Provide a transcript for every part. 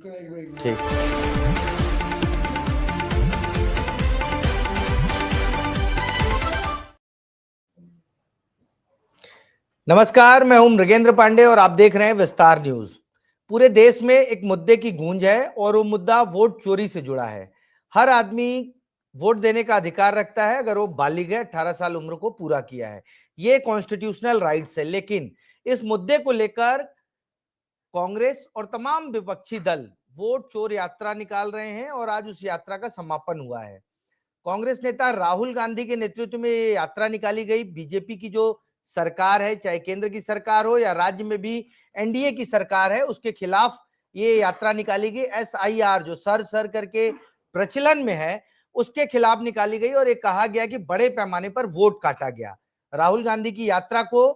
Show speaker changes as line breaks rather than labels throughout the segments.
ठीक। नमस्कार, मैं हूं मृगेंद्र पांडे और आप देख रहे हैं विस्तार न्यूज। पूरे देश में एक मुद्दे की गूंज है और वो मुद्दा वोट चोरी से जुड़ा है। हर आदमी वोट देने का अधिकार रखता है अगर वो बालिग है, 18 साल उम्र को पूरा किया है। ये कॉन्स्टिट्यूशनल राइट्स है, लेकिन इस मुद्दे को लेकर कांग्रेस और तमाम विपक्षी दल वोट चोर यात्रा निकाल रहे हैं और आज उस यात्रा का समापन हुआ है। कांग्रेस नेता राहुल गांधी के नेतृत्व में ये यात्रा निकाली गई। बीजेपी की जो सरकार है, चाहे केंद्र की सरकार हो या राज्य में भी एनडीए की सरकार है, उसके खिलाफ ये यात्रा निकाली गई। एसआईआर जो सर करके प्रचलन में है, उसके खिलाफ निकाली गई और ये कहा गया कि बड़े पैमाने पर वोट काटा गया। राहुल गांधी की यात्रा को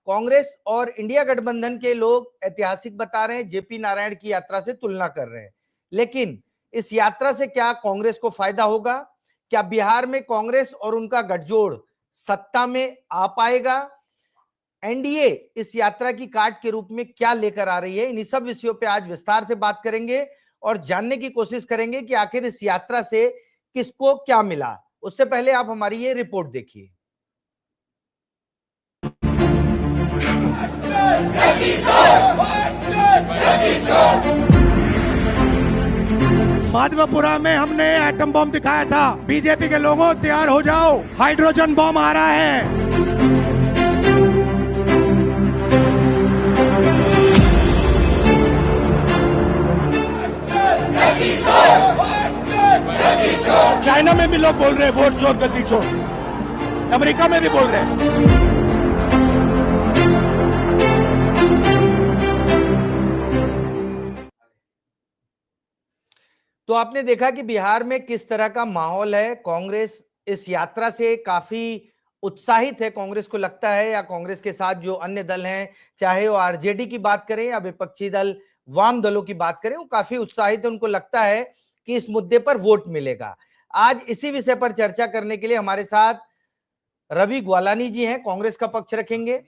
कांग्रेस और इंडिया गठबंधन के लोग ऐतिहासिक बता रहे हैं, जेपी नारायण की यात्रा से तुलना कर रहे हैं। लेकिन इस यात्रा से क्या कांग्रेस को फायदा होगा? क्या बिहार में कांग्रेस और उनका गठजोड़ सत्ता में आ पाएगा? एनडीए इस यात्रा की कार्ड के रूप में क्या लेकर आ रही है? इन सब विषयों पे आज विस्तार से बात करेंगे और जानने की कोशिश करेंगे कि आखिर इस यात्रा से किसको क्या मिला। उससे पहले आप हमारी ये रिपोर्ट देखिए।
माधवपुरा में हमने एटम बम दिखाया था। बीजेपी के लोगों तैयार हो जाओ, हाइड्रोजन बम आ रहा है। चाइना में भी लोग बोल रहे हैं वोट चोर गद्दी चोर, अमेरिका में भी बोल रहे हैं।
तो आपने देखा कि बिहार में किस तरह का माहौल है। कांग्रेस इस यात्रा से काफी उत्साहित है। कांग्रेस को लगता है, या कांग्रेस के साथ जो अन्य दल हैं, चाहे वो आरजेडी की बात करें या विपक्षी दल वाम दलों की बात करें, वो काफी उत्साहित है। उनको लगता है कि इस मुद्दे पर वोट मिलेगा। आज इसी विषय पर चर्चा करने के लिए हमारे साथ रवि ग्वालानी जी हैं, कांग्रेस का पक्ष रखेंगे।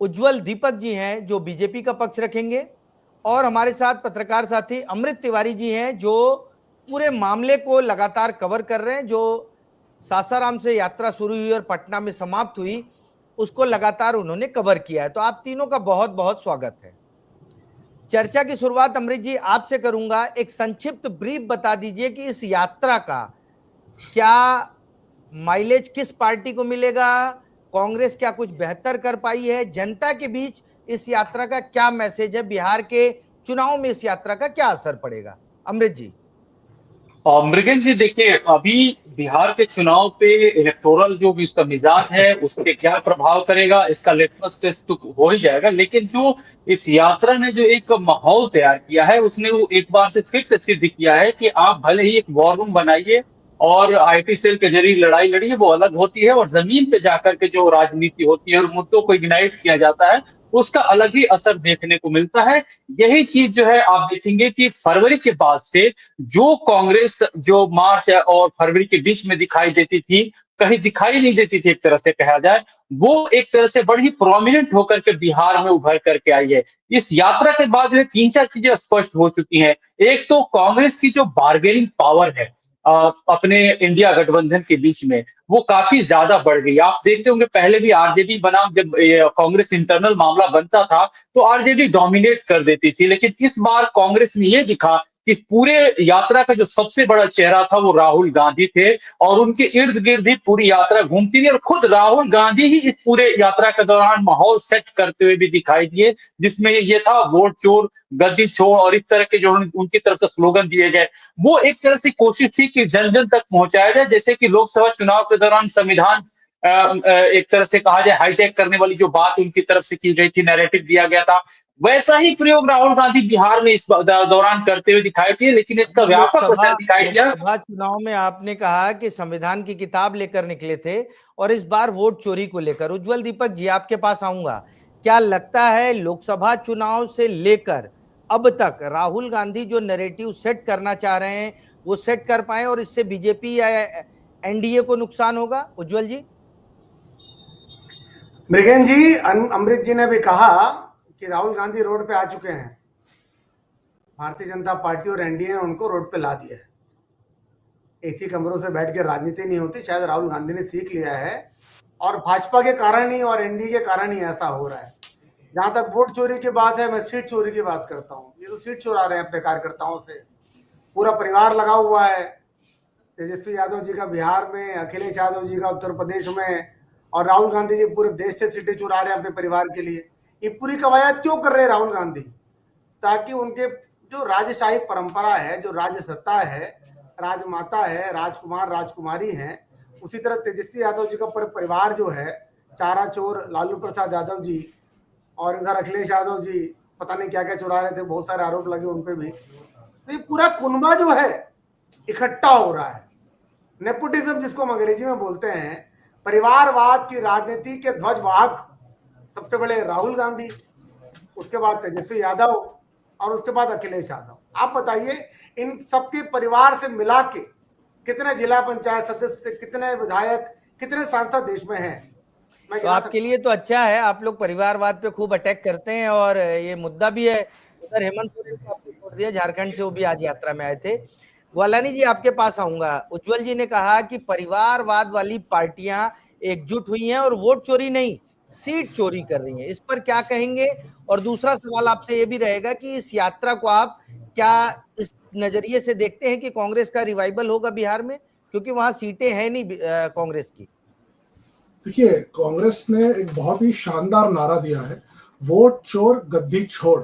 उज्जवल दीपक जी हैं जो बीजेपी का पक्ष रखेंगे, और हमारे साथ पत्रकार साथी अमृत तिवारी जी हैं जो पूरे मामले को लगातार कवर कर रहे हैं। जो सासाराम से यात्रा शुरू हुई और पटना में समाप्त हुई, उसको लगातार उन्होंने कवर किया है। तो आप तीनों का बहुत बहुत स्वागत है। चर्चा की शुरुआत अमृत जी आपसे करूंगा। एक संक्षिप्त ब्रीफ बता दीजिए कि इस यात्रा का क्या माइलेज किस पार्टी को मिलेगा? कांग्रेस क्या कुछ बेहतर कर पाई है? जनता के बीच इस यात्रा का क्या मैसेज है? बिहार के चुनाव में इस यात्रा का क्या असर पड़ेगा? अमृत जी।
मृगेंद्र जी, देखिए, अभी बिहार के चुनाव पे इलेक्टोरल जो भी इसका मिजाज है उस पे क्या प्रभाव करेगा, इसका लिटमस टेस्ट तो हो ही जाएगा। लेकिन जो इस यात्रा ने जो एक माहौल तैयार किया है, उसने वो एक बार से फिर से सिद्ध किया है कि आप भले ही एक वॉर रूम बनाइए और आईटी सेल के जरिए लड़ाई लड़िए, वो अलग होती है, और जमीन पे जाकर के जो राजनीति होती है और मुद्दों को इग्नाइट किया जाता है, उसका अलग ही असर देखने को मिलता है। यही चीज जो है आप देखेंगे कि फरवरी के बाद से जो कांग्रेस जो मार्च और फरवरी के बीच में दिखाई देती थी, कहीं दिखाई नहीं देती थी, एक तरह से कहा जाए, वो एक तरह से बड़ी प्रोमिनेंट होकर के बिहार में उभर करके आई है। इस यात्रा के बाद में तीन चार चीजें स्पष्ट हो चुकी हैं। एक तो कांग्रेस की जो बार्गेनिंग पावर है अपने इंडिया गठबंधन के बीच में, वो काफी ज्यादा बढ़ गई। आप देखते होंगे पहले भी आरजेडी बनाम जब कांग्रेस इंटरनल मामला बनता था तो आरजेडी डोमिनेट कर देती थी, लेकिन इस बार कांग्रेस में ये दिखा कि पूरे यात्रा का जो सबसे बड़ा चेहरा था वो राहुल गांधी थे, और उनके इर्द गिर्द ही पूरी यात्रा घूमती थी, और खुद राहुल गांधी ही इस पूरे यात्रा के दौरान माहौल सेट करते हुए भी दिखाई दिए, जिसमें ये था वोट चोर गद्दी छोड़ और इस तरह के जो उनकी तरफ से स्लोगन दिए गए। वो एक तरह से कोशिश थी कि जन जन तक पहुंचाया जाए, जैसे कि लोकसभा चुनाव के दौरान संविधान एक तरह से कहा जाए हाईजैक करने वाली जो बात उनकी तरफ से की गई थी, नैरेटिव दिया गया था, वैसा ही प्रयोग राहुल गांधी बिहार में इस दौरान करते हुए दिखाई दिए, लेकिन इसका व्यापक असर दिखाई दिया।
लोकसभा चुनाव में आपने कहा कि संविधान की किताब लेकर निकले थे और इस बार वोट चोरी को लेकर। उज्जवल दीपक जी, आपके पास आऊंगा। क्या लगता है लोकसभा चुनाव से लेकर अब तक राहुल गांधी जो नैरेटिव सेट करना चाह रहे हैं वो सेट कर पाए और इससे बीजेपी या एनडीए को नुकसान होगा? उज्जवल जी।
मृगेन जी, अमृत जी ने भी कहा कि राहुल गांधी रोड पे आ चुके हैं। भारतीय जनता पार्टी और एनडीए ने उनको रोड पे ला दिया है। एसी कमरों से बैठ के राजनीति नहीं होती, शायद राहुल गांधी ने सीख लिया है और भाजपा के कारण ही और एनडीए के कारण ही ऐसा हो रहा है। जहां तक वोट चोरी की बात है, मैं सीट चोरी की बात करता हूँ। ये तो सीट चुरा रहे हैं अपने कार्यकर्ताओं से, पूरा परिवार लगा हुआ है। तेजस्वी यादव जी का बिहार में, अखिलेश यादव जी का उत्तर प्रदेश में, और राहुल गांधी जी पूरे देश से सीटें चुरा रहे हैं अपने परिवार के लिए। ये पूरी कवायद क्यों कर रहे हैं राहुल गांधी? ताकि उनके जो राजशाही परंपरा है, जो राज सत्ता है, राजमाता है, राजकुमार राजकुमारी हैं, उसी तरह तेजस्वी यादव जी का परिवार जो है, चारा चोर लालू प्रसाद यादव जी और इधर अखिलेश यादव जी पता नहीं क्या क्या चुरा रहे थे, बहुत सारे आरोप लगे उन पे भी। तो ये पूरा कुनबा जो है इकट्ठा हो रहा है। नेपोटिज्म जिसको हम अंग्रेजी में बोलते हैं, परिवारवाद की राजनीति के ध्वजवाहक सबसे बड़े राहुल गांधी, उसके बाद तेजस्वी यादव और उसके बाद अखिलेश यादव। आप बताइए, इन सबके परिवार से मिला के कितने जिला पंचायत सदस्य, कितने विधायक, कितने सांसद देश में हैं?
तो आपके लिए तो अच्छा है, आप लोग परिवारवाद पे खूब अटैक करते हैं और ये मुद्दा भी है। उधर हेमंत सोरेन को आपने छोड़ दिया, झारखंड से वो भी आज यात्रा में आए थे। ग्वालानी जी आपके पास आऊंगा। उज्जवल जी ने कहा कि परिवारवाद वाली पार्टियां एकजुट हुई हैं और वोट चोरी नहीं, सीट चोरी कर रही हैं, इस पर क्या कहेंगे? और दूसरा सवाल आपसे ये भी रहेगा कि इस यात्रा को आप क्या इस नजरिए से देखते हैं कि कांग्रेस का रिवाइवल होगा बिहार में, क्योंकि वहां सीटें हैं नहीं कांग्रेस की?
देखिए, कांग्रेस ने एक बहुत ही शानदार नारा दिया है, वोट चोर गद्दी छोड़,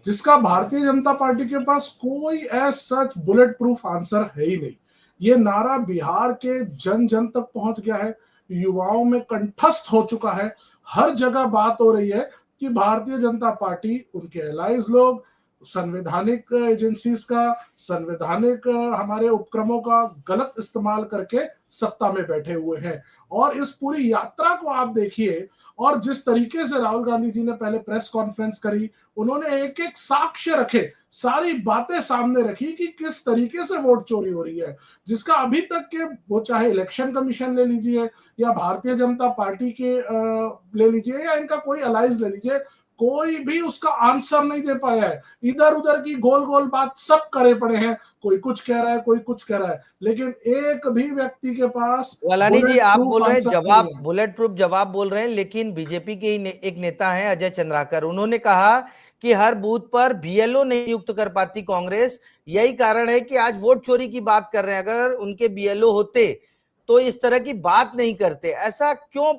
जिसका भारतीय जनता पार्टी के पास कोई ऐसा सच बुलेट प्रूफ आंसर है ही नहीं। ये नारा बिहार के जन जन तक पहुंच गया है, युवाओं में कंठस्थ हो चुका है। हर जगह बात हो रही है कि भारतीय जनता पार्टी, उनके एलाइज लोग संवैधानिक एजेंसीज का, संवैधानिक हमारे उपक्रमों का गलत इस्तेमाल करके सत्ता में बैठे हुए हैं। और इस पूरी यात्रा को आप देखिए, और जिस तरीके से राहुल गांधी जी ने पहले प्रेस कॉन्फ्रेंस करी, उन्होंने एक एक साक्ष्य रखे, सारी बातें सामने रखी कि किस तरीके से वोट चोरी हो रही है, जिसका अभी तक के, वो चाहे इलेक्शन कमीशन ले लीजिए या भारतीय जनता पार्टी के ले लीजिए या इनका कोई अलाइज ले लीजिए, कोई भी उसका आंसर नहीं दे पाया है। इधर उधर की गोल गोल बात सब करे पड़े हैं, कोई कुछ कह रहा है, कोई कुछ कह रहा है, लेकिन एक भी व्यक्ति के पास
ग्वालानी जी आप बोल रहे हैं जवाब, बुलेट प्रूफ जवाब बोल रहे हैं, लेकिन बीजेपी के ही एक नेता हैं अजय चंद्राकर, उन्होंने कहा कि हर बूथ पर बीएलओ नहीं नियुक्त कर पाती कांग्रेस, यही कारण है कि आज वोट चोरी की बात कर रहे हैं। अगर उनके बीएलओ होते तो इस तरह की बात नहीं करते। ऐसा क्यों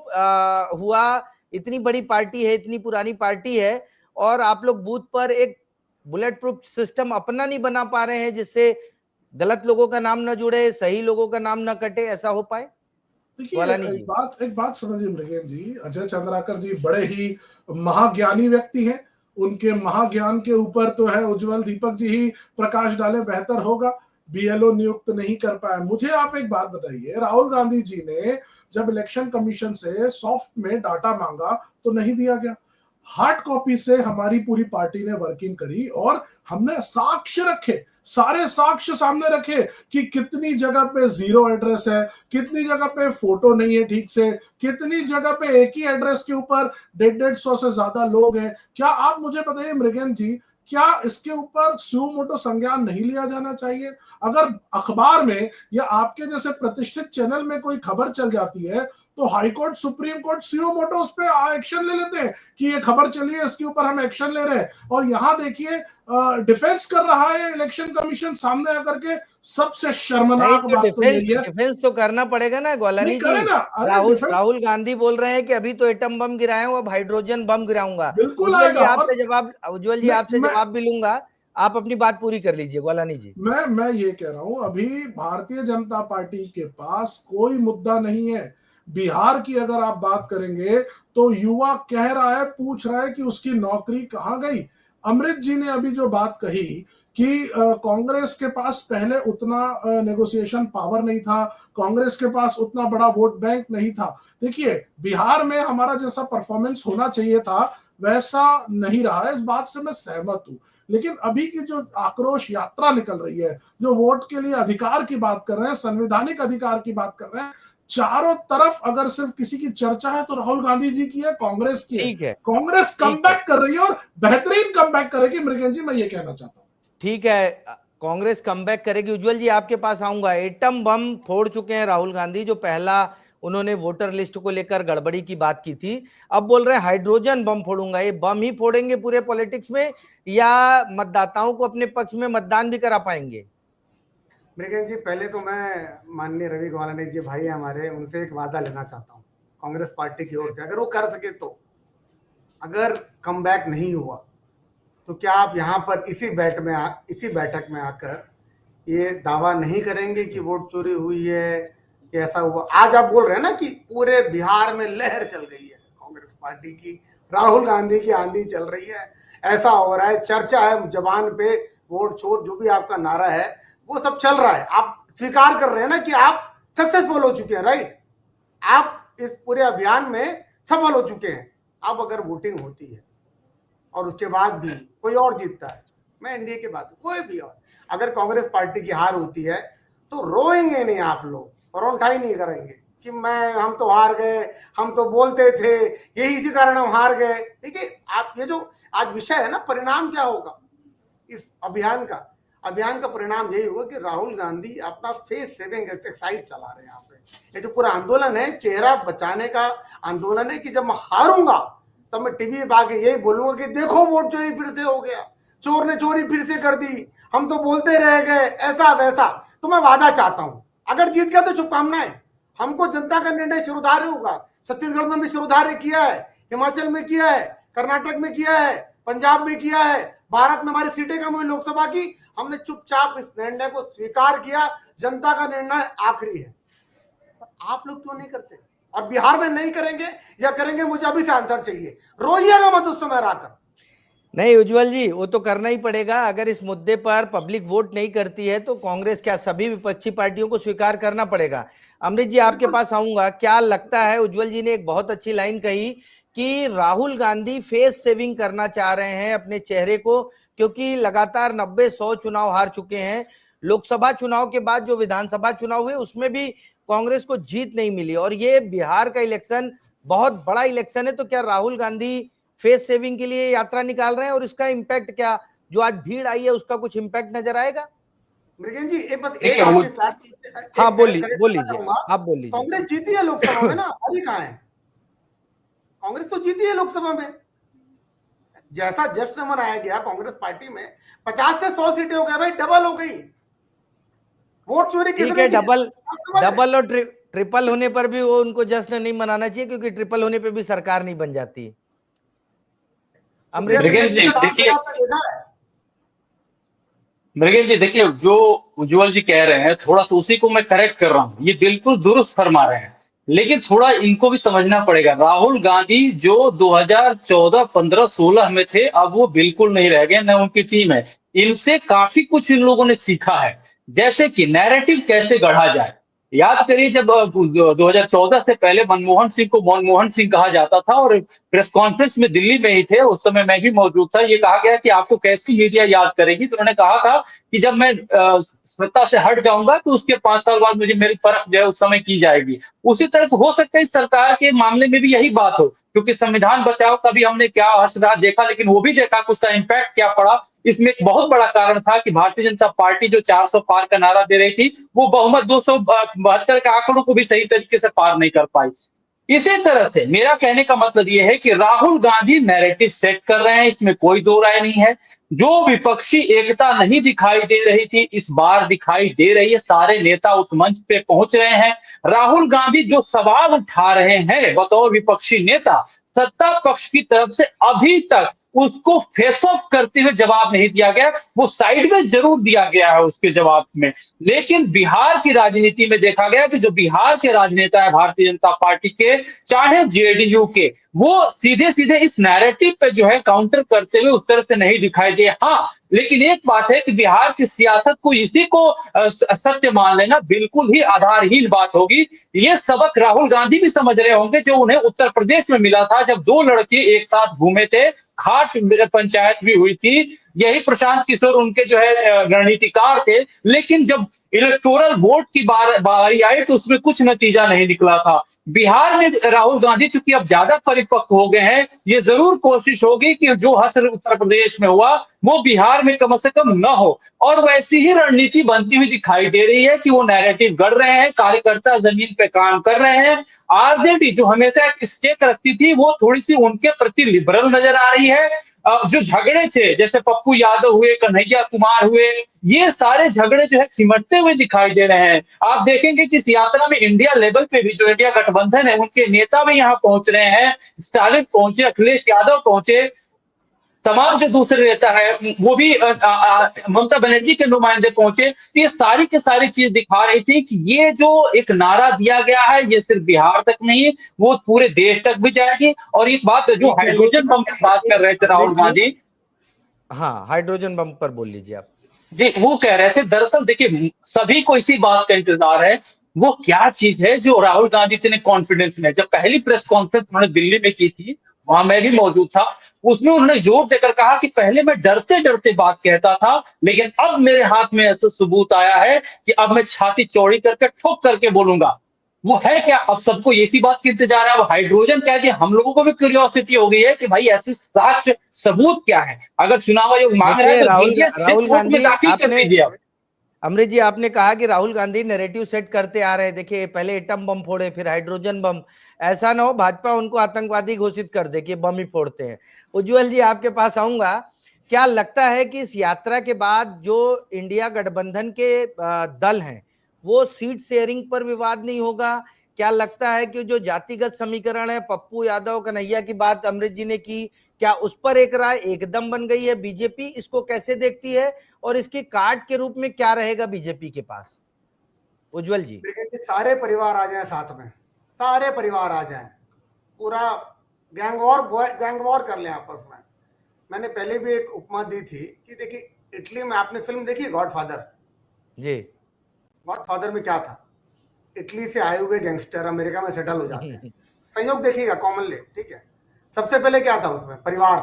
हुआ? इतनी बड़ी पार्टी है, इतनी पुरानी पार्टी है, और आप लोग बूथ पर एक बुलेट प्रूफ सिस्टम अपना नहीं बना पा रहे हैं जिससे गलत लोगों का नाम न जुड़े, सही लोगों का नाम न कटे, ऐसा हो पाए?
देखिए, एक बात समझिए मृगेन जी, अजय चंद्राकर जी बड़े ही महाज्ञानी व्यक्ति हैं। उनके महाज्ञान के ऊपर तो है उज्जवल दीपक जी ही प्रकाश डालें, बेहतर होगा। बीएलओ नियुक्त नहीं कर पाए। मुझे आप एक बात बताइए, राहुल गांधी जी ने जब इलेक्शन कमीशन से सॉफ्ट में डाटा मांगा तो नहीं दिया गया। हार्ड कॉपी से हमारी पूरी पार्टी ने वर्किंग करी और हमने साक्ष्य रखे, सारे साक्ष्य सामने रखे कि कितनी जगह पे जीरो एड्रेस है, कितनी जगह पे फोटो नहीं है ठीक से, कितनी जगह पे एक ही एड्रेस के ऊपर 150 से ज्यादा लोग हैं। क्या आप मुझे बताइए मृगेन जी, क्या इसके ऊपर सुमोटो संज्ञान नहीं लिया जाना चाहिए? अगर अखबार में या आपके जैसे प्रतिष्ठित चैनल में कोई खबर चल जाती है तो high court, supreme court suo motu उस पर एक्शन ले लेते हैं कि ये खबर चली है, इसके ऊपर हम एक्शन ले रहे हैं। और यहाँ देखिए डिफेंस कर रहा है इलेक्शन कमीशन सामने आकर के। सबसे शर्मनाक बात तो यही है।
डिफेंस तो करना पड़ेगा ना ग्वालानी जी। राहुल गांधी बोल रहे हैं कि अभी तो एटम बम गिराए हूं, अब हाइड्रोजन बम गिराऊंगा।
बिल्कुल
उज्जवल जी आपसे जवाब भी लूंगा, आप अपनी बात पूरी कर लीजिए ग्वालानी जी।
मैं ये कह रहा हूं, अभी भारतीय जनता पार्टी के पास कोई मुद्दा नहीं है। बिहार की अगर आप बात करेंगे तो युवा कह रहा है, पूछ रहा है कि उसकी नौकरी कहां गई। अमृत जी ने अभी जो बात कही कि कांग्रेस के पास पहले उतना नेगोशिएशन पावर नहीं था, कांग्रेस के पास उतना बड़ा वोट बैंक नहीं था। देखिए, बिहार में हमारा जैसा परफॉर्मेंस होना चाहिए था वैसा नहीं रहा है, इस बात से मैं सहमत हूं। लेकिन अभी की जो आक्रोश यात्रा निकल रही है, जो वोट के लिए अधिकार की बात कर रहे हैं, संवैधानिक अधिकार की बात कर रहे हैं, चारों तरफ अगर सिर्फ किसी की चर्चा है तो राहुल गांधी जी की है, कांग्रेस की है। कांग्रेस कमबैक कर रही है और बेहतरीन कमबैक करेगी मृगेन जी, मैं ये कहना चाहता हूं।
ठीक है, कांग्रेस कमबैक करेगी। उज्जवल जी आपके पास आऊंगा। एटम बम फोड़ चुके हैं राहुल गांधी, जो पहला उन्होंने वोटर लिस्ट को लेकर गड़बड़ी की बात की थी, अब बोल रहे हैं हाइड्रोजन बम फोड़ूंगा। ये बम ही फोड़ेंगे पूरे पॉलिटिक्स में, या मतदाताओं को अपने पक्ष में मतदान भी करा पाएंगे?
मृगेश जी, पहले तो मैं माननीय रवि गोवाला जी भाई हमारे, उनसे एक वादा लेना चाहता हूँ कांग्रेस पार्टी की ओर से, अगर वो कर सके तो। अगर कम बैक नहीं हुआ तो क्या आप यहाँ पर इसी बैठक में आकर ये दावा नहीं करेंगे कि वोट चोरी हुई है, कि ऐसा हुआ? आज आप बोल रहे हैं ना कि पूरे बिहार में लहर चल रही है कांग्रेस पार्टी की, राहुल गांधी की आंधी चल रही है, ऐसा हो रहा है, चर्चा है जबान पे, वोट चोर जो भी आपका नारा है वो सब चल रहा है। आप स्वीकार कर रहे हैं ना कि आप सक्सेसफुल हो चुके हैं, राइट? आप इस पूरे अभियान में सफल हो चुके हैं। अब अगर वोटिंग होती है और उसके बाद भी कोई और जीतता है, मैं एनडीए की बात, कोई भी और, अगर कांग्रेस पार्टी की हार होती है तो रोएंगे नहीं आप लोग, रोंठाई नहीं करेंगे कि हम तो हार गए, हम तो बोलते थे, यही इसी कारण हम हार गए। देखिए, आप ये जो आज विषय है ना, परिणाम क्या होगा इस अभियान का? अभियान का परिणाम यही होगा कि राहुल गांधी अपना फेस सेविंग एक्सरसाइज चला रहे हैं यहाँ पे। ये जो पूरा आंदोलन है, चेहरा बचाने का आंदोलन है, कि जब मैं हारूंगा तब मैं टीवी पे आके यही बोलूंगा कि देखो वोट चोरी फिर से हो गया, चोर ने चोरी फिर से कर दी, हम तो बोलते रह गए, ऐसा वैसा। तो मैं वादा चाहता हूं, अगर जीत गया तो शुभकामनाएं। हमको जनता का निर्णय शिरोधार्य होगा। छत्तीसगढ़ में भी शिरोधार्य किया है, हिमाचल में किया है, कर्नाटक में किया है, पंजाब में किया है, भारत में हमारी सीटें कम हुई लोकसभा की, हमने चुपचाप इस निर्णय को स्वीकार किया। जनता का निर्णय आखिरी है। आप लोग क्यों नहीं करते? और बिहार में नहीं करेंगे या करेंगे, मुझे अभी से आंसर चाहिए। रोइएगा मत उस समय आकर।
नहीं उज्जवल जी, वो तो करना ही पड़ेगा। अगर इस मुद्दे पर पब्लिक वोट नहीं करती है तो कांग्रेस क्या सभी विपक्षी पार्टियों को स्वीकार करना पड़ेगा। अमृत जी आपके पास आऊंगा। क्या लगता है, उज्जवल जी ने एक बहुत अच्छी लाइन कही कि राहुल गांधी फेस सेविंग करना चाह रहे हैं अपने चेहरे को, क्योंकि लगातार 90-100 चुनाव हार चुके हैं। लोकसभा चुनाव के बाद जो विधानसभा चुनाव हुए उसमें भी कांग्रेस को जीत नहीं मिली, और ये बिहार का इलेक्शन बहुत बड़ा इलेक्शन है। तो क्या राहुल गांधी फेस सेविंग के लिए यात्रा निकाल रहे हैं, और इसका इम्पैक्ट क्या, जो आज भीड़ आई है उसका कुछ इम्पैक्ट नजर आएगा?
मृगेन जी, एक
हाँ बोलिए आप बोल लीजिए।
कांग्रेस जीती है लोकसभा में ना, हारी कहाँ है? कांग्रेस तो जीती है लोकसभा में। जैसा जश्न मनाया गया कांग्रेस पार्टी में, 50 से 100 सीटें हो गई भाई, डबल हो गई। वोट चोरी किसने की?
डबल और ट्रिपल होने पर भी वो उनको जश्न नहीं मनाना चाहिए, क्योंकि ट्रिपल होने पे भी सरकार नहीं बन जाती।
मृगेश जी देखिए, जो उज्जवल जी कह रहे हैं, थोड़ा सा उसी को मैं करेक्ट कर रहा हूं। ये बिल्कुल दुरुस्त फरमा रहे हैं, लेकिन थोड़ा इनको भी समझना पड़ेगा। राहुल गांधी जो 2014, 15, 16 में थे, अब वो बिल्कुल नहीं रह गए, न उनकी टीम है। इनसे काफी कुछ इन लोगों ने सीखा है, जैसे कि नैरेटिव कैसे गढ़ा जाए। याद करिए, जब 2014 से पहले मनमोहन सिंह को मनमोहन सिंह कहा जाता था, और प्रेस कॉन्फ्रेंस में दिल्ली में ही थे, उस समय मैं भी मौजूद था। ये कहा गया कि आपको कैसी मीडिया याद करेगी, तो उन्होंने कहा था कि जब मैं सत्ता से हट जाऊंगा तो उसके 5 साल बाद मुझे मेरी परख जो है उस समय की जाएगी। उसी तरह से हो सकता है इस सरकार के मामले में भी यही बात हो, क्योंकि संविधान बचाओ का भी हमने क्या हर्षराज देखा, लेकिन वो भी देखा कि उसका इम्पैक्ट क्या पड़ा। इसमें एक बहुत बड़ा कारण था कि भारतीय जनता पार्टी जो 400 पार का नारा दे रही थी, वो बहुमत 272 के आंकड़ों को भी सही तरीके से पार नहीं कर पाई। इसी तरह से मेरा कहने का मतलब यह है कि राहुल गांधी नैरेटिव सेट कर रहे हैं, इसमें कोई दो राय नहीं है। जो विपक्षी एकता नहीं दिखाई दे रही थी, इस बार दिखाई दे रही है। सारे नेता उस मंच पे पहुंच रहे हैं। राहुल गांधी जो सवाल उठा रहे हैं बतौर विपक्षी नेता, सत्ता पक्ष की तरफ से अभी तक उसको फेस ऑफ करते हुए जवाब नहीं दिया गया। वो साइड में जरूर दिया गया है उसके जवाब में, लेकिन बिहार की राजनीति में देखा गया कि जो बिहार के राजनेता है भारतीय जनता पार्टी के, चाहे जेडीयू के, वो सीधे सीधे इस नैरेटिव पे जो है काउंटर करते हुए उस तरह से नहीं दिखाई दिए। हाँ, लेकिन एक बात है कि बिहार की सियासत को, इसी को सत्य मान लेना बिल्कुल ही आधारहीन बात होगी। ये सबक राहुल गांधी भी समझ रहे होंगे, जो उन्हें उत्तर प्रदेश में मिला था, जब 2 लड़के एक साथ घूमे थे, खाट पंचायत भी हुई थी। यही प्रशांत किशोर उनके जो है रणनीतिकार थे। लेकिन जब इलेक्टोरल वोट की बारी आई तो उसमें कुछ नतीजा नहीं निकला था। बिहार में राहुल गांधी चूंकि अब ज्यादा परिपक्व हो गए हैं, ये जरूर कोशिश होगी कि जो हश्र उत्तर प्रदेश में हुआ वो बिहार में कम से कम न हो। और वैसी ही रणनीति बनती हुई दिखाई दे रही है कि वो नैरेटिव गढ़ रहे हैं, कार्यकर्ता जमीन पे काम कर रहे हैं। आरजेडी जो हमेशा एक स्टेक रखती थी वो थोड़ी सी उनके प्रति लिबरल नजर आ रही है। जो झगड़े थे जैसे पप्पू यादव हुए, कन्हैया कुमार हुए, ये सारे झगड़े जो है सिमटते हुए दिखाई दे रहे हैं। आप देखेंगे कि इस यात्रा में इंडिया लेवल पे भी जो इंडिया गठबंधन है उनके नेता भी यहाँ पहुंच रहे हैं। स्टालिन पहुंचे, अखिलेश यादव पहुंचे, तमाम जो दूसरे नेता है वो भी ममता बनर्जी के नुमाइंदे पहुंचे। तो ये सारी की सारी चीज दिखा रही थी कि ये जो एक नारा दिया गया है ये सिर्फ बिहार तक नहीं, वो पूरे देश तक भी जाएगी। और एक बात जो
ठीक है,
हाइड्रोजन बम की बात कर रहे थे राहुल गांधी,
हाँ, हाइड्रोजन बम पर बोल लीजिए आप।
जी वो कह रहे थे, दरअसल देखिए सभी को इसी बात का इंतजार है, वो क्या चीज है जो राहुल गांधी इतने कॉन्फिडेंस में, जब पहली प्रेस कॉन्फ्रेंस उन्होंने दिल्ली में की थी वहां मैं भी मौजूद था, उसमें उन्होंने जोर देकर कहा कि पहले मैं डरते डरते बात कहता था लेकिन अब मेरे हाथ में ऐसा सबूत आया है कि अब मैं छाती चौड़ी करके ठोक करके बोलूंगा। वो है क्या, अब सबको इसी बात की इंतजार है। अब हाइड्रोजन कह दिया, हम लोगों को भी क्यूरियोसिटी हो गई है कि भाई ऐसे साक्ष्य सबूत क्या है। अगर चुनाव आयोग मांग रहा है
देखिए,
तो
राहुल
दीजिए,
राहुल
कोर्ट में
गांधी,
दाखिल कर
आपने,
दीजिए अब।
अमृत जी, आपने कहा कि राहुल गांधी नैरेटिव सेट करते आ रहे हैं। देखिए, पहले एटम बम फोड़े, फिर हाइड्रोजन बम। ऐसा ना हो भाजपा उनको आतंकवादी घोषित कर दे कि बम ही फोड़ते हैं। उज्जवल जी, आपके पास आऊंगा। क्या लगता है कि इस यात्रा के बाद जो इंडिया गठबंधन के दल हैं वो सीट शेयरिंग पर विवाद नहीं होगा? क्या लगता है कि जो जातिगत समीकरण है, पप्पू यादव कन्हैया की बात अमृत जी ने की, क्या उस पर एक राय एकदम बन गई है? बीजेपी इसको कैसे देखती है और इसकी कार्ड के रूप में क्या रहेगा बीजेपी के पास? उज्जवल जी।
लेकिन सारे परिवार आ जाए साथ में, सारे परिवार आ जाए, पूरा गैंग वॉर कर लें आपस में। मैंने पहले भी एक उपमा दी थी कि देखिए इटली में, आपने फिल्म देखी गॉडफादर?
जी।
गॉडफादर में क्या था, इटली से आए हुए गैंगस्टर अमेरिका में सेटल हो जाते हैं। संयोग देखिएगा कॉमनली, ठीक है। सबसे पहले क्या था उसमें, परिवार।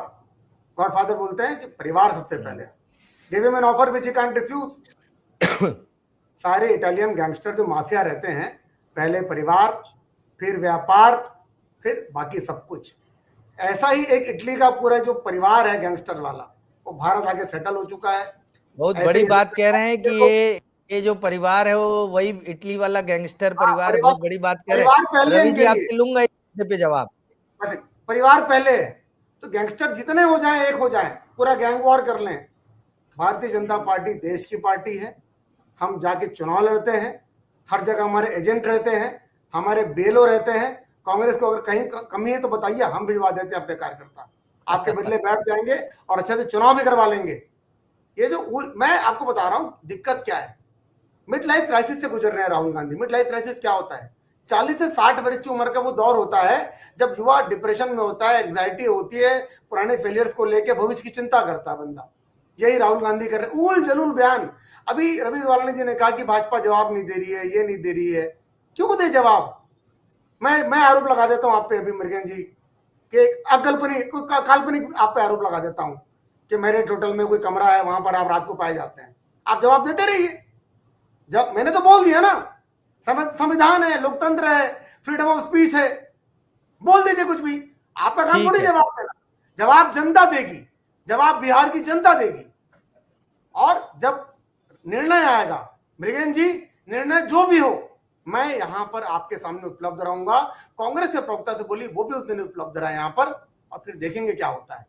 गॉडफादर बोलते हैं कि परिवार सबसे पहले, give him an offer which he can't refuse. सारे इटालियन गैंगस्टर जो माफिया रहते हैं, पहले परिवार, फिर व्यापार, फिर बाकी सब कुछ। ऐसा ही एक इटली का पूरा जो परिवार है गैंगस्टर वाला, वो भारत आके सेटल हो चुका है।
बहुत बड़ी बात कह रहे हैं कि ये जो परिवार है वो वही इटली वाला गैंगस्टर परिवार है। बहुत बड़ी बात कह रहे
परिवार
हैं।
पहले
रवि जी,
इनके लिए,
आपसे लूंगा इस पे जवाब।
परिवार पहले है तो गैंगस्टर जितने हो जाएं एक हो जाएं, पूरा गैंग वॉर कर लें। भारतीय जनता पार्टी देश की पार्टी है, हम जाके चुनाव लड़ते हैं, हर जगह हमारे एजेंट रहते हैं, हमारे बेलो रहते हैं। कांग्रेस को अगर कहीं कमी है तो बताइए, हम भिजवा देते हैं अपने कार्यकर्ता, आपके बदले बैठ जाएंगे और अच्छे से चुनाव भी करवा लेंगे। ये जो मैं आपको बता रहा हूं दिक्कत क्या है, मिड लाइफ क्राइसिस से गुजर रहे हैं Rahul Gandhi. Mid life crisis क्या होता है, 40 से 60 वर्ष की उम्र का वो दौर होता है जब युवा डिप्रेशन में होता है, एंग्जाइटी होती है, पुराने फेलियर्स को लेकर भविष्य की चिंता करता है बंदा। यही राहुल गांधी कर रहे, उल जलूल बयान। अभी रवि वालानी जी ने कहा कि भाजपा जवाब नहीं दे रही है, ये नहीं दे रही है। क्यों दे जवाब? मैं आरोप लगा देता हूं आप पे अभी मृगेन जी कि काल्पनिक आप पे आरोप लगा देता हूं कि मैरिट होटल में कोई कमरा है, वहां पर आप रात को पाए जाते हैं। आप जवाब देते रहिए। जब मैंने तो बोल दिया ना, संविधान है, लोकतंत्र है, फ्रीडम ऑफ स्पीच है, बोल दीजिए कुछ भी। आपका काम थोड़ी जवाब देना, जवाब जनता देगी, जवाब बिहार की जनता देगी। और जब निर्णय आएगा मृगेन जी, निर्णय जो भी हो, मैं यहां पर आपके सामने उपलब्ध रहूंगा। कांग्रेस के प्रवक्ता से बोली, वो भी उस दिन उपलब्ध रहा यहां पर, और फिर देखेंगे क्या होता है।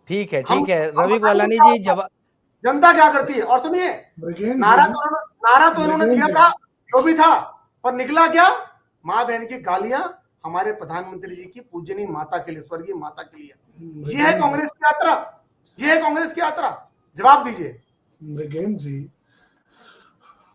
ठीक है, ठीक है रवि वालानी जी, जवाब
जनता क्या करती है। और सुनिए, नारा तो इन्होंने दिया था जो भी था, पर निकला क्या? माँ बहन की गालियां हमारे प्रधानमंत्री जी की पूजनीय माता के लिए, स्वर्गीय माता के लिए। ये है कांग्रेस की यात्रा, ये है कांग्रेस की यात्रा। जवाब दीजिए।
मृगेन जी,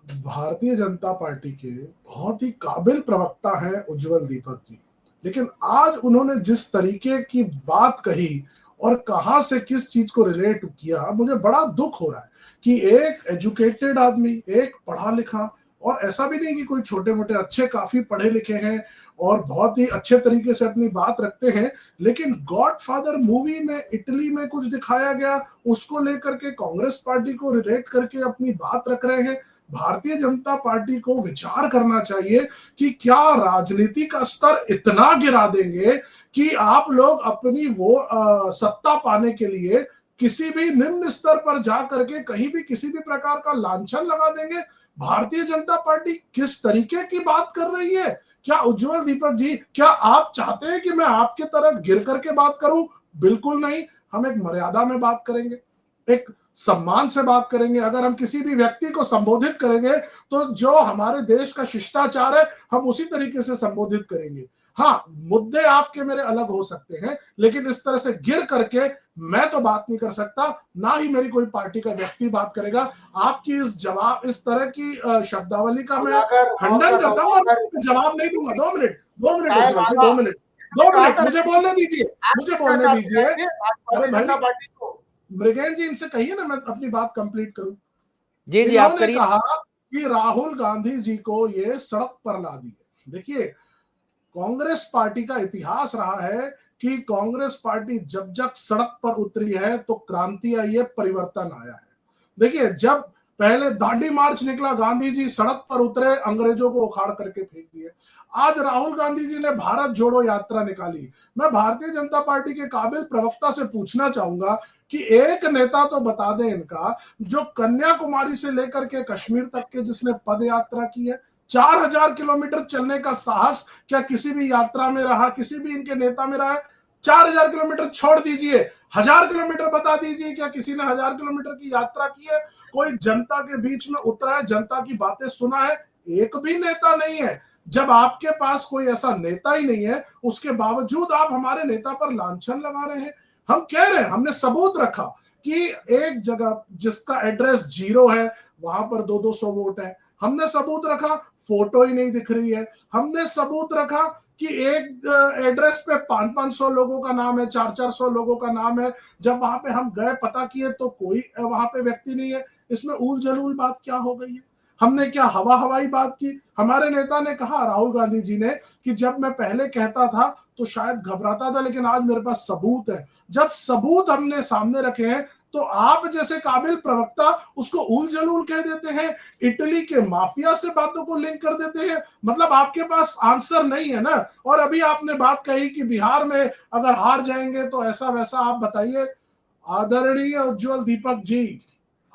भारतीय जनता पार्टी के बहुत ही काबिल प्रवक्ता हैं उज्जवल दीपक जी, लेकिन आज उन्होंने जिस तरीके की बात कही और कहां से किस चीज को रिलेट किया, मुझे बड़ा दुख हो रहा है कि एक एजुकेटेड आदमी, एक पढ़ा लिखा, और ऐसा भी नहीं कि कोई छोटे मोटे, अच्छे काफी पढ़े लिखे हैं और बहुत ही अच्छे तरीके से अपनी बात रखते हैं, लेकिन गॉडफादर मूवी में इटली में कुछ दिखाया गया, उसको लेकर के कांग्रेस पार्टी को रिलेट करके अपनी बात रख रहे हैं। भारतीय जनता पार्टी को विचार करना चाहिए कि क्या राजनीति का स्तर इतना गिरा देंगे कि आप लोग अपनी वो सत्ता पाने के लिए किसी भी निम्न स्तर पर जा करके कहीं भी किसी भी प्रकार का लांछन लगा देंगे। भारतीय जनता पार्टी किस तरीके की बात कर रही है? क्या उज्जवल दीपक जी, क्या आप चाहते हैं कि मैं आपके तरह गिर करके बात करूं? बिल्कुल नहीं। हम एक मर्यादा में बात करेंगे, एक सम्मान से बात करेंगे। अगर हम किसी भी व्यक्ति को संबोधित करेंगे तो जो हमारे देश का शिष्टाचार है हम उसी तरीके से संबोधित करेंगे। हाँ, मुद्दे आपके मेरे अलग हो सकते हैं, लेकिन इस तरह से गिर करके मैं तो बात नहीं कर सकता, ना ही मेरी कोई पार्टी का व्यक्ति बात करेगा। आपकी इस तरह की शब्दावली का मैं खंडन करता हूं और जवाब नहीं दूंगा। 2 मिनट 2 मिनट उज्जवल जी, 2 मिनट 2 मिनट मुझे बोलने दीजिए, मुझे बोलने दीजिए। अरे भाई मृगेन जी, इनसे कहिए ना मैं अपनी बात कंप्लीट करूं।
जी जी, आप
इन्होंने
करिए।
कहा कि राहुल गांधी जी को ये सड़क पर ला दिए। देखिए, कांग्रेस पार्टी का इतिहास रहा है कि कांग्रेस पार्टी जब जब सड़क पर उतरी है तो क्रांति आई है, परिवर्तन आया है। देखिए, जब पहले दांडी मार्च निकला, गांधी जी सड़क पर उतरे, अंग्रेजों को उखाड़ करके फेंक दिए। आज राहुल गांधी जी ने भारत जोड़ो यात्रा निकाली। मैं भारतीय जनता पार्टी के काबिल प्रवक्ता से पूछना चाहूंगा कि एक नेता तो बता दें इनका, जो कन्याकुमारी से लेकर के कश्मीर तक के जिसने पद यात्रा की है। 4000 किलोमीटर चलने का साहस क्या किसी भी यात्रा में रहा, किसी भी इनके नेता में रहा है? 4000 किलोमीटर छोड़ दीजिए, 1000 किलोमीटर बता दीजिए, क्या किसी ने 1000 किलोमीटर की यात्रा की है? कोई जनता के बीच में उतरा है, जनता की बातें सुना है? एक भी नेता नहीं है। जब आपके पास कोई ऐसा नेता ही नहीं है, उसके बावजूद आप हमारे नेता पर लांछन लगा रहे हैं। हम कह रहे हैं, हमने सबूत रखा कि एक जगह जिसका एड्रेस 0 है वहां पर 200-200 वोट है। हमने सबूत रखा, फोटो ही नहीं दिख रही है। हमने सबूत रखा कि एक एड्रेस पे 500-500 लोगों का नाम है, 400-400 लोगों का नाम है। जब वहां पे हम गए, पता किए तो कोई वहां पे व्यक्ति नहीं है। इसमें ऊल जलूल बात क्या हो गई है? हमने क्या हवा हवाई बात की? हमारे नेता ने कहा, राहुल गांधी जी ने, कि जब मैं पहले कहता था तो शायद घबराता था, लेकिन आज मेरे पास सबूत है। जब सबूत हमने सामने रखे हैं तो आप जैसे काबिल प्रवक्ता उसको ऊल जलूल कह देते हैं, इटली के माफिया से बातों को लिंक कर देते हैं। मतलब आपके पास आंसर नहीं है ना। और अभी आपने बात कही कि बिहार में अगर हार जाएंगे तो ऐसा वैसा, आप बताइए। आदरणीय उज्जवल दीपक जी,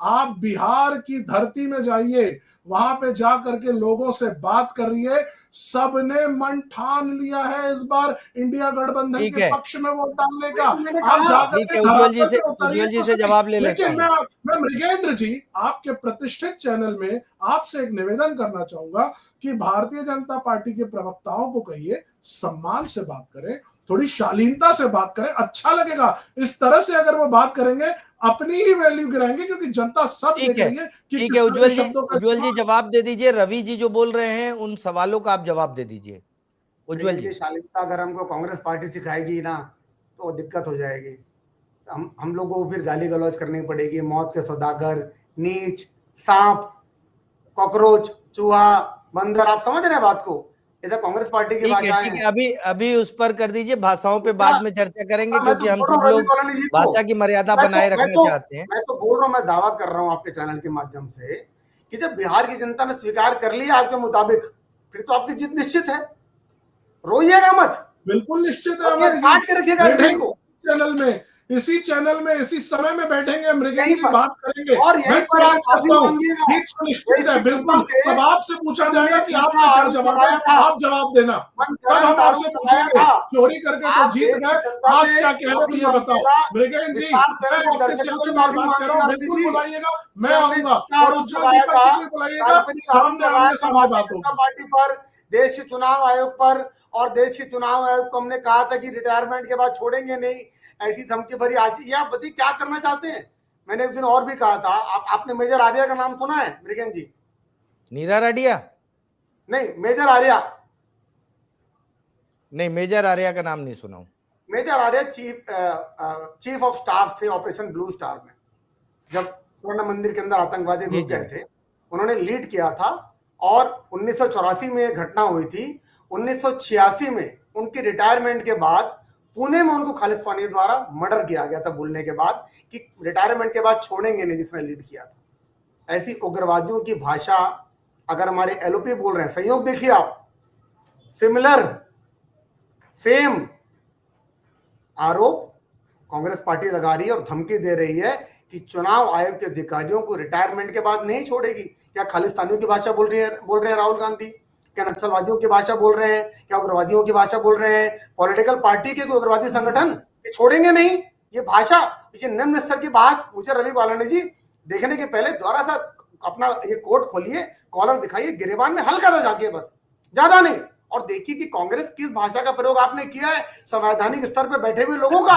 आप बिहार की धरती में जाइए, वहां पे जा करके लोगों से बात करिए। सबने मन ठान लिया है इस बार इंडिया गठबंधन
ठीक
के
है,
पक्ष में वोट डालने का।
मैंने
आप
कहा
जाकर
ठीक
के
है।
धरातल पे उतरिए
उज्जवल जी
तो
से
सही।
जवाब ले लेता
लेकिन
हूँ।
मैं मृगेंद्र जी, आपके प्रतिष्ठित चैनल में आपसे एक निवेदन करना चाहूंगा कि भारतीय जनता पार्टी के प्रवक्ताओं को कहिए, सम्मान से बात करें, थोड़ी शालीनता से बात करें, अच्छा लगेगा। इस तरह से अगर वो बात करेंगे, अपनी ही वैल्यू गिराएंगे, क्योंकि जनता सब देख रही है कि
ठीक
किस
है।
तरह के शब्दों का
उज्जवल जी
इस्तेमाल।
जवाब दे दीजिए। रवि जी जो बोल रहे हैं उन सवालों का आप जवाब दे दीजिए। उज्जवल
देखिए,
जी।
शालीनता अगर हमको कांग्रेस पार्टी सिखाएगी ना तो दिक्कत हो जाएगी। हम लोगों को फिर गाली गलौज करनी पड़ेगी, मौत के सौदागर, नीच, सांप, कॉकरोच, चूहा, बंदर। आप समझ रहे हैं बात को? ये तो कांग्रेस पार्टी की भाषाएं
ठीक
हैं।
है। अभी अभी उस पर कर दीजिए, भाषाओं पे बाद में चर्चा करेंगे,
मैं तो
क्योंकि हम
बोल रहा
सब
हूँ रवि
लोग
कॉलोनी जी को,
भाषा की मर्यादा
मैं तो
बनाए
मैं
रखना
तो
चाहते हैं।
मैं तो बोल रहा हूँ, मैं दावा कर रहा हूँ आपके चैनल के माध्यम से कि जब बिहार की जनता ने स्वीकार कर लिया आपके मुताबिक, फिर तो आपकी जीत निश्चित है। रोइएगा मत
बिल्कुल निश्चित है
और ये
हमारी
काट
जीत।
के रखिएगा इस दिन को।
चैनल में इसी समय में बैठेंगे, मृगेंद्र
यहीं
जी
पर
बात करेंगे।
और
मैं
यहीं पर आप
चैलेंज
माफी
करता हूँ,
मांगिएगा
जीत सुनिश्चित
देश
है
की जनता
बिल्कुल।
से।
तब आपसे पूछा
हमने
जाएगा कि
झूठा
आपका क्या
आरोप
जवाब है,
लगाया था,
आप जवाब देना।
मन
तब
गढ़ंत
हम
आरोप
आपसे
लगाया
पूछेंगे,
था।
चोरी करके तो
आप
जीत
देश की
गए,
जनता
आज
से
क्या कह रहे हो
माफी
ये बताओ।
मांगिएगा,
मृगेंद्र जी,
विस्तार
मैं
चैनल के
आपके
दर्शकों
चैनल
से
में
माफी
बात कर रहा हूँ,
मांगिएगा रवि
बिल्कुल
जी
बुलाइएगा,
कि
मैं
हमने
आऊंगा।
झूठा
और
आरोप
उज्जवल
लगाया
दीपक
था,
जी को बुलाइएगा,
काल्पनिक आरोप
सामने
लगाया
आमने
था
सामने
भारतीय
बात
जनता
होगी।
पार्टी पर, देश के चुनाव आयोग पर। और देश के चुनाव आयोग को हमने कहा था कि रिटायरमेंट के बाद छोड़ेंगे नहीं, ऐसी धमकी भरी आज। ये आप बताइए क्या करना चाहते हैं? मैंने एक दिन और भी कहा था, आपने मेजर आर्या का नाम सुना है मृगेंद्र जी?
नीरा राडिया?
नहीं, मेजर आर्या।
नहीं, मेजर आर्या का नाम नहीं सुना हूं।
Major Arya chief of staff थे ऑपरेशन ब्लू स्टार में, जब स्वर्ण मंदिर के अंदर आतंकवादी
जी
घुस
जी।
गए थे, उन्होंने लीड किया था। और 1984 में एक घटना हुई थी। 1986 में उनकी रिटायरमेंट के बाद पुणे में उनको खालिस्तानी द्वारा मर्डर किया गया था, बोलने के बाद कि रिटायरमेंट के बाद छोड़ेंगे नहीं, जिसमें लीड किया था। ऐसी उग्रवादियों की भाषा अगर हमारे एलओपी बोल रहे हैं, संयोग देखिए आप, सिमिलर सेम आरोप कांग्रेस पार्टी लगा रही है और धमकी दे रही है कि चुनाव आयोग के अधिकारियों को रिटायरमेंट के बाद नहीं छोड़ेगी। क्या खालिस्तानियों की भाषा बोल रहे हैं राहुल गांधी? क्या नक्सलवादियों की भाषा बोल रहे हैं? क्या उग्रवादियों की भाषा बोल रहे हैं? पॉलिटिकल पार्टी के कोई उग्रवादी संगठन ये छोड़ेंगे नहीं ये भाषा, ये निम्न स्तर की बात। मुझे रवि बालानी जी देखने के पहले दोबारा सा अपना ये कोट खोलिए, कॉलर दिखाइए, गिरेबान में हल्का सा जाके, बस ज्यादा नहीं, और देखिए कि कांग्रेस किस भाषा का प्रयोग आपने किया है संवैधानिक स्तर पर बैठे हुए लोगों का।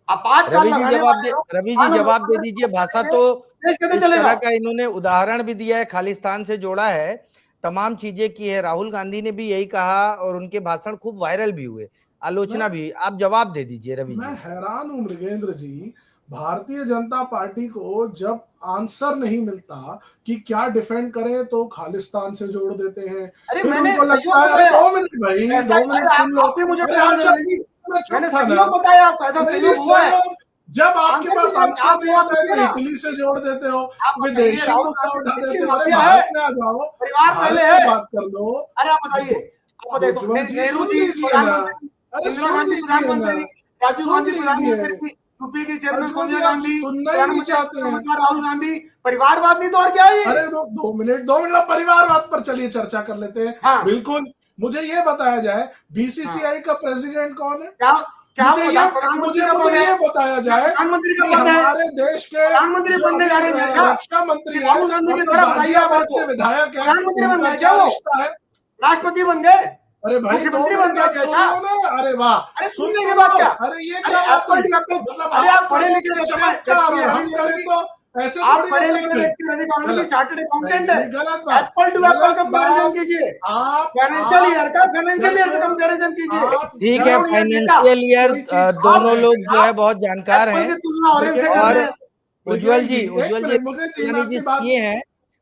आपातकाल लगाने वाले लोग,
रवि जी जवाब दे दीजिए। भाषा तो
देश कैसे
इस
चलेगा?
तरह का इन्होंने उदाहरण भी दिया है, खालिस्तान से जोड़ा है, तमाम चीजें की है। राहुल गांधी ने भी यही कहा और उनके भाषण खूब वायरल भी हुए, आलोचना भी। आप जवाब दे दीजिए रवि
मैं
जी।
हैरान हूं मृगेंद्र जी, भारतीय जनता पार्टी को जब आंसर नहीं मिलता कि क्या डिफेंड करें तो खालिस्तान से जोड़ देते हैं।
अरे
फिर
मैंने
उनको लगता
सहयोग
है, अरे
बताया,
2 मिनट भाई,
ऐसा
2 मिनट सुन लो।
आप भी मुझे
अरे
बोलने
आप
दे
चुप,
रहे जी,
मैं चुप
मैंने
था ना।
सहयोग बताया आपको, ऐसा
नहीं
सहयोग हुआ है।
सहयोग, जब आपके
आंसर
पास
दीजिए,
आंसर
आप
नहीं
जवाब
आता है
दीजिए
तो
ना।
इटली से जोड़ देते हो,
आप बताइए,
विदेशी
राहुल
मुद्दा
गांधी
उठा
किसकी
देते हो। अरे
माफिया है?
भारत में आ जाओ,
परिवार
भारत
पहले
से
है।
बात कर लो।
अरे आप बताइए, आप बताइए तो
उज्जवल जी
नेहरू
सुन
जी
लीजिए ना,
प्रधानमंत्री,
अरे
इंदिरा
सुन
गांधी
लीजिए ना,
प्रधानमंत्री, राजीव
सुन
गांधी
लीजिए।
प्रधानमंत्री, यूपी की चेयरमैन
उज्जवल
सोनिया
जी आप
गांधी,
सुनना ही नहीं
प्रधानमंत्री
चाहते हैं।
राहुल गांधी, परिवारवाद नहीं तो और क्या है ये?
अरे 2 मिनट परिवारवाद पर चलिए चर्चा कर लेते हैं।
हाँ
बिल्कुल, मुझे ये बताया जाए
हाँ,
बीसीसीआई का प्रेसिडेंट कौन है?
क्या क्या प्रधानमंत्री
मुझे
का पद
मुझे
है?
ये बताया
क्या
जाए
प्रधानमंत्री का
कि
पद है?
हमारे देश के
प्रधानमंत्री
जो
बनने
अभी
जा रहे हैं क्या?
रक्षा मंत्री
ये
है
राहुल गांधी
और
के
जो
द्वारा बताइए आप मेरे
गाजियाबाद
को,
से विधायक है,
प्रधानमंत्री बन
उनका
गए क्या
क्या
वो?
रिश्ता है?
राष्ट्रपति बन गए?
अरे भाई 2
मुख्यमंत्री बन
मिनट
गए
आप सुन
कैसा?
लो ना। अरे वाह,
अरे
सुन
सुनने
तो
के बाद
लो।
क्या?
अरे ये
अरे
क्या बात
एप्पल
हुई?
टू एप्पल,
मतलब
अरे
आप
आप पढ़े
कहो
लिखे
कि
व्यक्ति
चमत्कार
व्यक्ति
और
है
हम
रवि
करें
जी,
तो ऐसे
आप
थोड़ी
पढ़े
होता है
लिखे
भाई।
व्यक्ति रवि कानून की
गलत,
चार्टर्ड अकाउंटेंट है।
नहीं गलत बात,
एप्पल टू एप्पल
गलत
कंपैरिजन
बात।
कीजिए, फाइनेंशियल
आप
ईयर का फाइनेंशियल ईयर से
जब
कंपैरिजन कीजिए,
आप
ठीक है,
जब
crore year data.
Financial year
कोई चीज कर
दोनों
रहे
लोग
हैं,
जो है
आप
बहुत जानकार
एप्पल
हैं।
की तुलना ऑरेंज से कर
मृगेंद्र
रहे
जी,
हैं।
उज्जवल
मृगेंद्र
जी,
जी एक
उज्जवल जी
मिनट, मुकेश जी मैं
यानी
आपकी
जिस
बात,
किए हैं,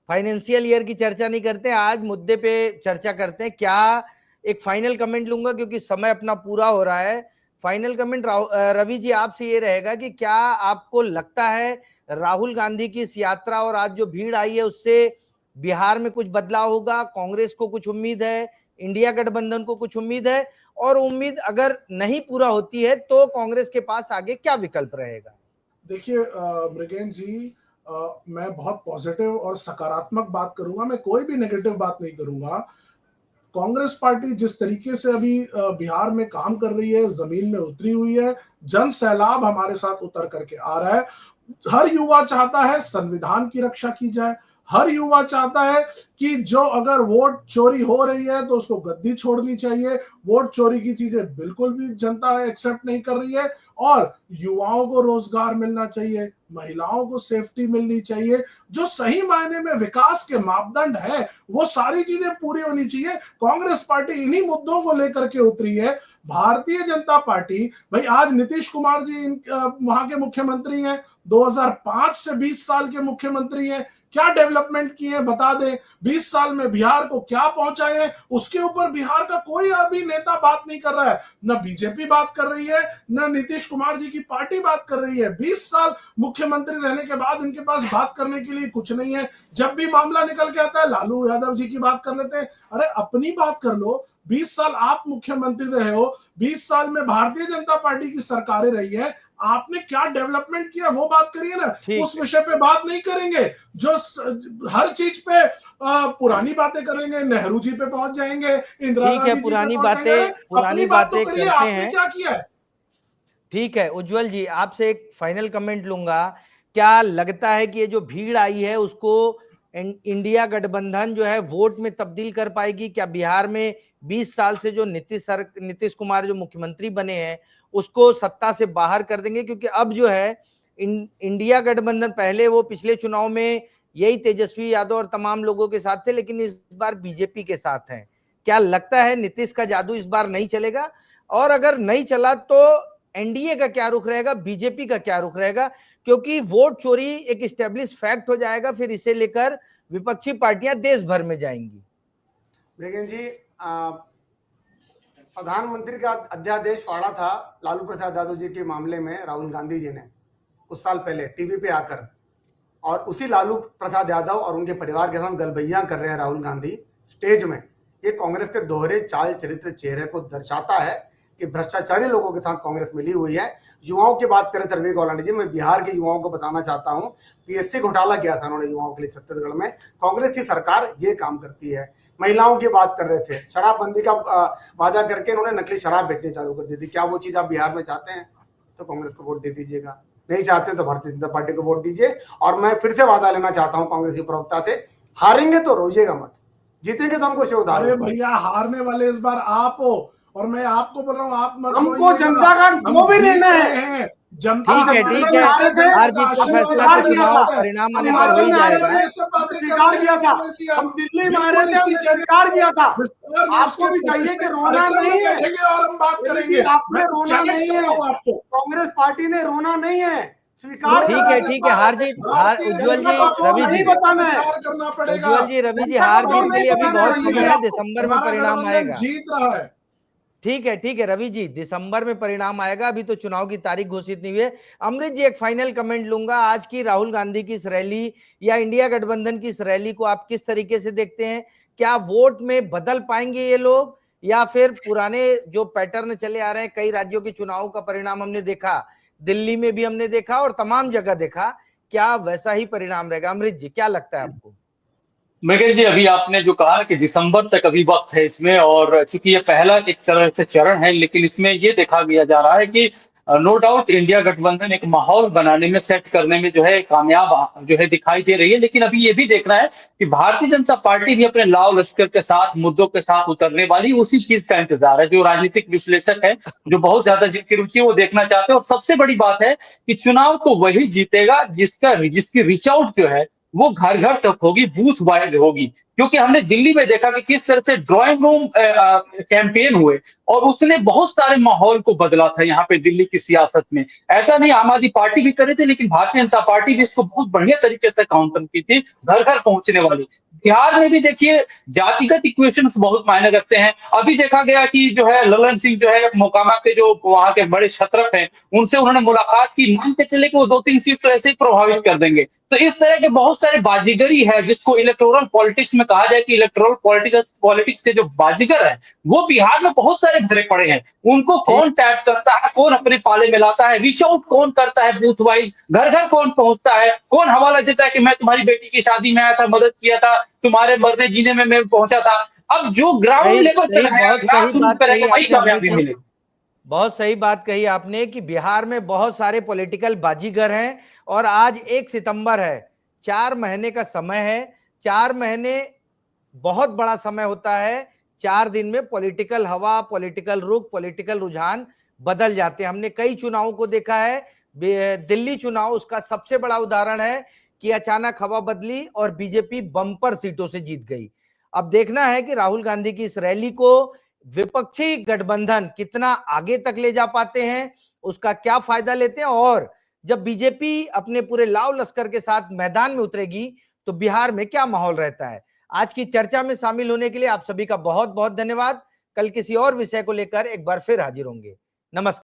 फाइनेंशियल ईयर की चर्चा नहीं करते, आज मुद्दे पे चर्चा करते हैं। क्या एक फाइनल कमेंट लूंगा क्योंकि समय अपना पूरा हो रहा है। फाइनल कमेंट रवि जी आपसे ये रहेगा कि क्या आपको लगता है राहुल गांधी की इस यात्रा और आज जो भीड़ आई है उससे बिहार में कुछ बदलाव होगा? कांग्रेस को कुछ उम्मीद है, इंडिया गठबंधन को कुछ उम्मीद है, और उम्मीद अगर नहीं पूरा होती है तो कांग्रेस के पास आगे क्या विकल्प रहेगा?
देखिए मृगेंद्र जी, मैं बहुत पॉजिटिव और सकारात्मक बात करूंगा, मैं कोई भी नेगेटिव बात नहीं करूंगा। कांग्रेस पार्टी जिस तरीके से अभी बिहार में काम कर रही है, जमीन में उतरी हुई है, जन सैलाब हमारे साथ उतर करके आ रहा है। हर युवा चाहता है संविधान की रक्षा की जाए, हर युवा चाहता है कि जो अगर वोट चोरी हो रही है तो उसको गद्दी छोड़नी चाहिए। वोट चोरी की चीजें बिल्कुल भी जनता एक्सेप्ट नहीं कर रही है, और युवाओं को रोजगार मिलना चाहिए, महिलाओं को सेफ्टी मिलनी चाहिए। जो सही मायने में विकास के मापदंड है वो सारी चीजें पूरी होनी चाहिए। कांग्रेस पार्टी इन्हीं मुद्दों को लेकर के उतरी है। भारतीय जनता पार्टी, भाई आज नीतीश कुमार जी वहां के मुख्यमंत्री हैं, 2005 से 20 साल के मुख्यमंत्री हैं, क्या डेवलपमेंट किए हैं बता दें। 20 साल में बिहार को क्या पहुंचाए हैं उसके ऊपर बिहार का कोई अभी नेता बात नहीं कर रहा है। न बीजेपी बात कर रही है, न नीतीश कुमार जी की पार्टी बात कर रही है। 20 साल मुख्यमंत्री रहने के बाद इनके पास बात करने के लिए कुछ नहीं है। जब भी मामला निकल के आता है लालू यादव जी की बात कर लेते हैं। अरे अपनी बात कर लो, 20 साल आप मुख्यमंत्री रहे हो, 20 साल में भारतीय जनता पार्टी की सरकारें रही है, आपने क्या डेवलपमेंट किया वो बात करिए ना। उस विषय पे बात नहीं करेंगे। जो हर चीज पे पुरानी बातें करेंगे, नेहरू जी पे पहुंच जाएंगे, इंदिरा
ठीक है,
गांधी जी पे पहुंच जाएंगे। अपनी बात तो करिए,
करते
आपने
हैं।
क्या किया है।
ठीक है उज्जवल जी, आपसे एक फाइनल कमेंट लूंगा। क्या लगता है कि ये जो भीड़ आई है उसको इंडिया गठबंधन जो है वोट में तब्दील कर पाएगी? क्या बिहार में 20 साल से जो नीतीश कुमार जो मुख्यमंत्री बने हैं उसको सत्ता से बाहर कर देंगे? क्योंकि अब जो है इंडिया गठबंधन, पहले वो पिछले चुनाव में यही तेजस्वी यादव और तमाम लोगों के साथ थे, लेकिन इस बार बीजेपी के साथ हैं। क्या लगता है नीतीश का जादू इस बार नहीं चलेगा? और अगर नहीं चला तो एनडीए का क्या रुख रहेगा, बीजेपी का क्या रुख रहेगा? क्योंकि वोट चोरी एक स्टेब्लिश फैक्ट हो जाएगा, फिर इसे लेकर विपक्षी पार्टियां देश भर में जाएंगी।
लेकिन जी प्रधानमंत्री का अध्यादेश फाड़ा था लालू प्रसाद यादव जी के मामले में राहुल गांधी जी ने कुछ साल पहले टीवी पे आकर, और उसी लालू प्रसाद यादव और उनके परिवार के साथ गलबैया कर रहे हैं राहुल गांधी स्टेज में, ये कांग्रेस के दोहरे चाल चरित्र चेहरे को दर्शाता है कि भ्रष्टाचारी लोगों के साथ कांग्रेस मिली हुई है। युवाओं की बात करें तरवी गौलानी जी, मैं बिहार के युवाओं को बताना चाहता हूं, पीएससी घोटाला किया था उन्होंने युवाओं के लिए छत्तीसगढ़ में, कांग्रेस की सरकार ये काम करती है। महिलाओं की बात कर रहे थे, शराबबंदी का वादा करके इन्होंने नकली शराब बेचनी चालू कर दी थी। क्या वो चीज आप बिहार में चाहते हैं तो कांग्रेस को वोट दे दीजिएगा, नहीं चाहते तो भारतीय जनता पार्टी को वोट दीजिए। और मैं फिर से वादा लेना चाहता हूं कांग्रेस की प्रवक्ता से, हारेंगे तो रोइएगा मत, जीतेंगे तो हमको से उधार।
अरे भैया, हारने वाले इस बार आप हो, और मैं आपको बोल रहा हूँ आप मत
हमको जनता का वो भी निर्णय है।
जनता
ठीक है, ठीक है, हार जीत का फैसला तो चुनाव परिणाम आने पर हो ही जाएगा।
स्वीकार किया था, हम दिल्ली में आ रहे थे, हमने स्वीकार किया था। आपको भी चाहिए कि रोना नहीं है,
और हम बात करेंगे,
आपने रोना नहीं है,
आपको
कांग्रेस पार्टी ने रोना नहीं है, स्वीकार।
ठीक है, हार जीत, उज्जवल जी, रवि जी, उज्जवल जी, रवि जी, हार जीत के लिए अभी बहुत समय है, दिसंबर में परिणाम आएगा।
जीत रहा है।
ठीक है रवि जी, दिसंबर में परिणाम आएगा, अभी तो चुनाव की तारीख घोषित नहीं हुई है। अमृत जी, एक फाइनल कमेंट लूंगा, आज की राहुल गांधी की इस रैली या इंडिया गठबंधन की इस रैली को आप किस तरीके से देखते हैं? क्या वोट में बदल पाएंगे ये लोग, या फिर पुराने जो पैटर्न चले आ रहे हैं, कई राज्यों के चुनाव का परिणाम हमने देखा, दिल्ली में भी हमने देखा और तमाम जगह देखा, क्या वैसा ही परिणाम रहेगा? अमृत जी, क्या लगता है आपको?
मृगेश जी, अभी आपने जो कहा कि दिसंबर तक अभी वक्त है इसमें, और चूंकि ये पहला एक तरह से चरण है, लेकिन इसमें ये देखा गया जा रहा है कि नो डाउट इंडिया गठबंधन एक माहौल बनाने में, सेट करने में जो है कामयाब जो है दिखाई दे रही है। लेकिन अभी ये भी देखना है कि भारतीय जनता पार्टी भी अपने लाव लश्कर के साथ, मुद्दों के साथ उतरने वाली, उसी चीज का इंतजार है। जो राजनीतिक विश्लेषक है, जो बहुत ज्यादा जिनकी रुचि वो देखना चाहते हैं, और सबसे बड़ी बात है कि चुनाव को वही जीतेगा जिसकी रीच आउट जो है वो घर घर तक होगी, बूथ वाइज होगी। क्योंकि हमने दिल्ली में देखा कि किस तरह से ड्राइंग रूम कैंपेन हुए, और उसने बहुत सारे माहौल को बदला था यहाँ पे दिल्ली की सियासत में। ऐसा नहीं आम आदमी पार्टी भी करे थे, लेकिन भारतीय जनता पार्टी भी इसको बहुत बढ़िया तरीके से काउंटर की थी, घर घर पहुंचने वाली। बिहार में भी देखिए, जातिगत इक्वेशंस बहुत मायने रखते हैं। अभी देखा गया कि जो है ललन सिंह जो है मोकामा के जो वहां के बड़े छत्रक हैं, उनसे उन्होंने मुलाकात की, मान के चले कि वो 2-3 सीट तो ऐसे ही प्रभावित कर देंगे। तो इस तरह के बहुत सारे बाजीगरी है, जिसको इलेक्टोरल पॉलिटिक्स में कहा जाए कि इलेक्टोरल पॉलिटिक्स के जो बाजीगर है वो बिहार में बहुत सारे भरे पड़े हैं। उनको कौन टैप करता है, कौन अपने पाले में लाता है, रीच आउट कौन करता है बूथ वाइज, घर घर कौन पहुंचता है, कौन हवाला देता है कि मैं तुम्हारी बेटी की शादी में आया था, मदद किया था, तुम्हारे मरने जीने में मैं पहुंचा था। अब जो ग्राउंड लेवल पे रहेगा,
बहुत सही बात कही
वही
आपने अमृत
कामयाबी
जी,
मिलेगी।
बहुत सही बात कही आपने कि बिहार में बहुत सारे पॉलिटिकल बाजीगर हैं, और आज 1 सितंबर है, 4 महीने का समय है। 4 महीने बहुत बड़ा समय होता है। 4 दिन में पॉलिटिकल हवा, पॉलिटिकल रुख, पॉलिटिकल रुझान बदल जाते हैं। हमने कई चुनावों को देखा है, दिल्ली चुनाव उसका सबसे बड़ा उदाहरण है कि अचानक हवा बदली और बीजेपी बम्पर सीटों से जीत गई। अब देखना है कि राहुल गांधी की इस रैली को विपक्षी गठबंधन कितना आगे तक ले जा पाते हैं, उसका क्या फायदा लेते हैं, और जब बीजेपी अपने पूरे लाव लश्कर के साथ मैदान में उतरेगी तो बिहार में क्या माहौल रहता है। आज की चर्चा में शामिल होने के लिए आप सभी का बहुत बहुत धन्यवाद। कल किसी और विषय को लेकर एक बार फिर हाजिर होंगे। नमस्कार।